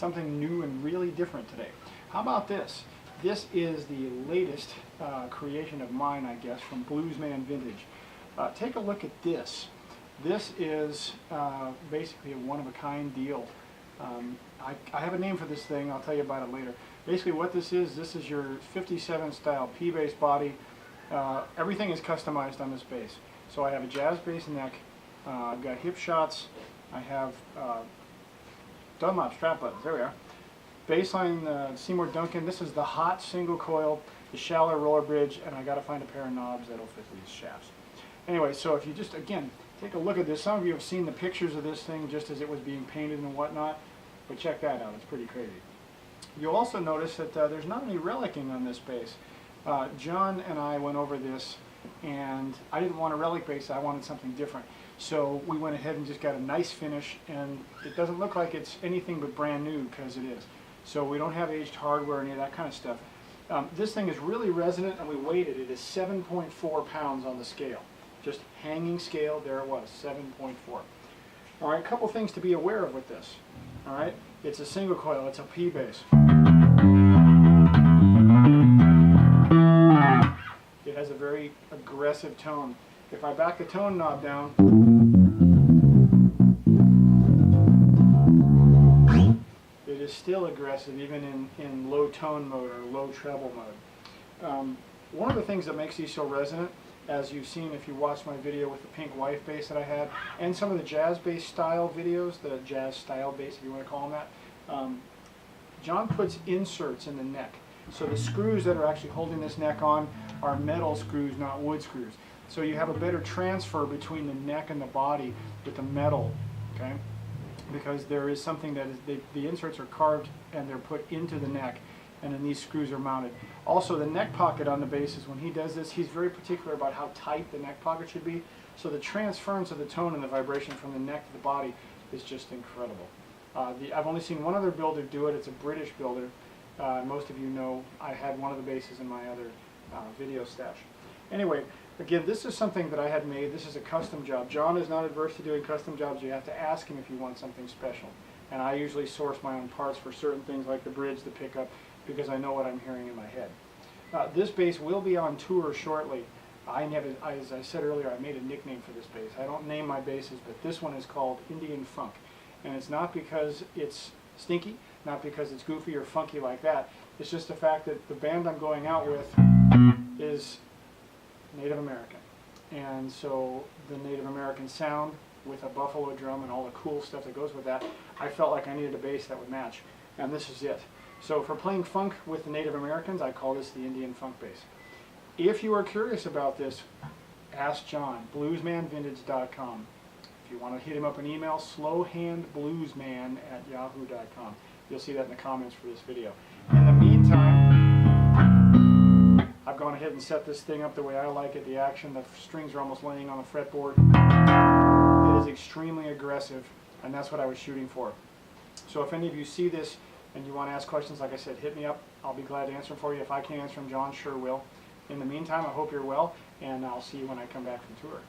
something new and really different today. How about this? This is the latest creation of mine, I guess, from Bluesman Vintage. Take a look at this. This is basically a one-of-a-kind deal. I have a name for this thing. I'll tell you about it later. Basically what this is your 57 style P-bass body. Everything is customized on this bass. So I have a jazz bass neck, I've got hip shots, I have Dunlop strap buttons, there we are. Bassline Seymour Duncan. This is the hot single coil, the shallow roller bridge, and I got to find a pair of knobs that'll fit these shafts. Anyway, so if you just, again, take a look at this. Some of you have seen the pictures of this thing just as it was being painted and whatnot, but check that out. It's pretty crazy. You'll also notice that there's not any relicing on this bass. John and I went over this, and I didn't want a relic bass. I wanted something different. So we went ahead and just got a nice finish, and it doesn't look like it's anything but brand new, because it is. So we don't have aged hardware or any of that kind of stuff. This thing is really resonant, and we weighed it. It is 7.4 pounds on the scale. Just hanging scale, there it was, 7.4. All right, a couple things to be aware of with this. All right, it's a single coil, it's a P bass. It has a very aggressive tone. If I back the tone knob down, it is still aggressive even in low tone mode or low treble mode. One of the things that makes these so resonant, as you've seen if you watched my video with the pink wife bass that I had, and some of the jazz bass style videos, the jazz style bass if you want to call them that, John puts inserts in the neck. So the screws that are actually holding this neck on are metal screws, not wood screws. So you have a better transfer between the neck and the body with the metal, okay? Because there is something that is, the inserts are carved and they're put into the neck, and then these screws are mounted. Also, the neck pocket on the bass is, when he does this, he's very particular about how tight the neck pocket should be. So the transference of the tone and the vibration from the neck to the body is just incredible. I've only seen one other builder do it. It's a British builder. Most of you know I had one of the basses in my other video stash. Anyway, again, this is something that I had made. This is a custom job. John is not adverse to doing custom jobs. You have to ask him if you want something special. And I usually source my own parts for certain things like the bridge, the pickup, because I know what I'm hearing in my head. This bass will be on tour shortly. As I said earlier, I made a nickname for this bass. I don't name my basses, but this one is called Indian Funk. And it's not because it's stinky, not because it's goofy or funky like that. It's just the fact that the band I'm going out with is Native American. And so the Native American sound with a buffalo drum and all the cool stuff that goes with that, I felt like I needed a bass that would match. And this is it. So for playing funk with the Native Americans, I call this the Indian Funk bass. If you are curious about this, ask John, bluesmanvintage.com. If you want to hit him up an email, slowhandbluesman@yahoo.com. You'll see that in the comments for this video. In the meantime, I've gone ahead and set this thing up the way I like it. The action, the strings are almost laying on the fretboard. It is extremely aggressive, and that's what I was shooting for. So if any of you see this and you want to ask questions, like I said, hit me up. I'll be glad to answer them for you. If I can't answer them, John sure will. In the meantime, I hope you're well, and I'll see you when I come back from tour.